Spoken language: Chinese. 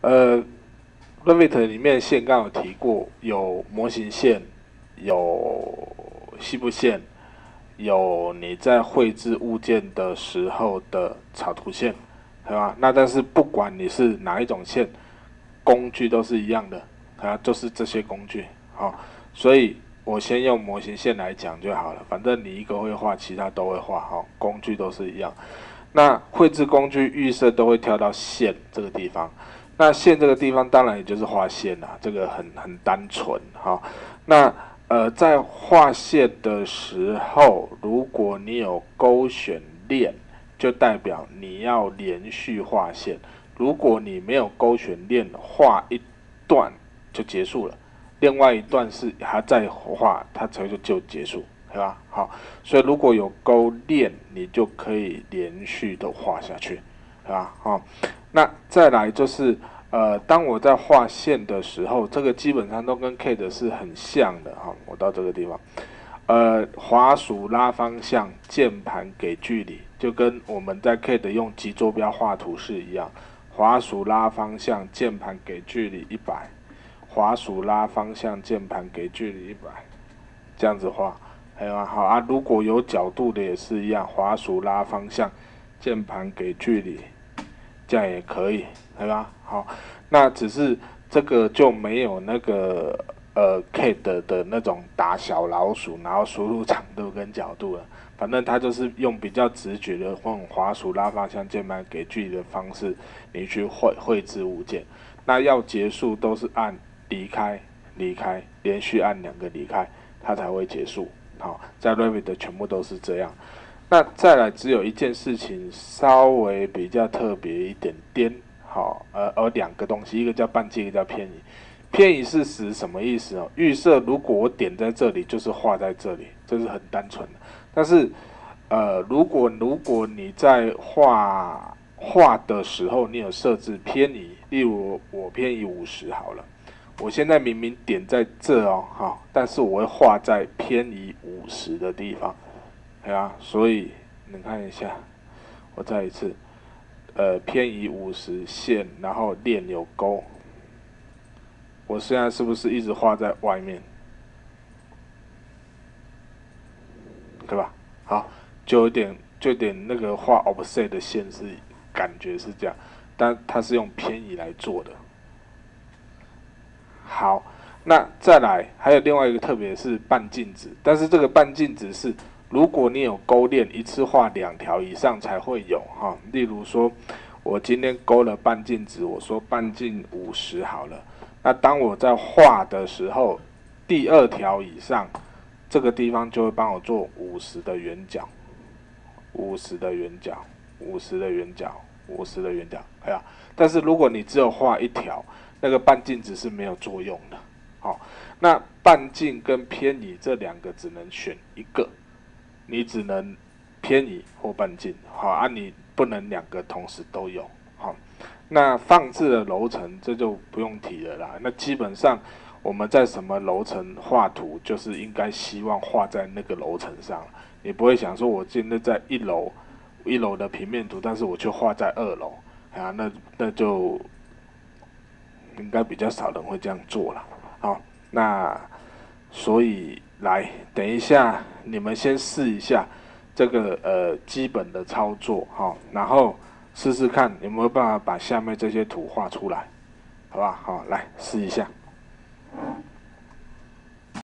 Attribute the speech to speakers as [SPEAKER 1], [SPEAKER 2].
[SPEAKER 1] 呃，Revit 里面线刚有提过，有模型线，有细部线，有你在绘制物件的时候的草图线，对吧？那但是不管你是哪一种线，工具都是一样的，就是这些工具。好，所以我先用模型线来讲就好了，反正你一个会画，其他都会画，好，工具都是一样。那绘制工具预设都会跳到线这个地方，那线这个地方当然也就是画线啦，这个很单纯哈。那在画线的时候，如果你有勾选链，就代表你要连续画线。如果你没有勾选链，画一段就结束了，另外一段是还在画，它才就结束，对吧？好，所以如果有勾链，你就可以连续的画下去，对吧？好，那再来就是当我在画线的时候，这个基本上都跟 CAD 是很像的哈。我到这个地方，滑鼠拉方向，键盘给距离，就跟我们在 CAD 用极坐标画图是一样。滑鼠拉方向，键盘给距离100，滑鼠拉方向，键盘给距离100，这样子画，还有好啊。如果有角度的也是一样，滑鼠拉方向，键盘给距离，这样也可以，对吧？好，那只是这个就没有那个CAD 的那种打小老鼠，然后输入长度跟角度了。反正它就是用比较直觉的用滑鼠拉方向键盘给距离的方式，你去绘制物件。那要结束都是按离开离开，连续按2个离开，它才会结束。好，在 Revit 的全部都是这样。那再来只有一件事情稍微比较特别一点点，好，2个东西，一个叫半径，一个叫偏移。偏移是指什么意思哦？预设如果我点在这里，就是画在这里，这是很单纯的。但是，如果你在画的时候，你有设置偏移，例如我偏移50好了，我现在明明点在这哦，好，但是我会画在偏移50的地方。对啊，所以你看一下，我再一次，偏移50线，然后链有勾，我现在是不是一直画在外面，对吧？好，就有点那个画 offset 的线是感觉是这样，但它是用偏移来做的。好，那再来还有另外一个特别是半径值，但是这个半径值是如果你有勾链，一次画2条以上才会有哈。例如说，我今天勾了半径值，我说半径50好了，那当我在画的时候，第2条以上，这个地方就会帮我做50的圆角，50的圆角，50的圆角，50的圆角，哎呀，但是如果你只有画1条，那个半径值是没有作用的。好，那半径跟偏移这2个只能选一个，你只能偏移或半径。好啊，你不能2个同时都有。好，那放置的楼层这就不用提了啦。那基本上我们在什么楼层画图，就是应该希望画在那个楼层上。你不会想说我今天在1楼的平面图，但是我却画在2楼，啊，那就应该比较少人会这样做了。好，那所以来等一下，你们先试一下这个基本的操作哈，然后试试看有没有办法把下面这些图画出来，好不好？好，来试一下。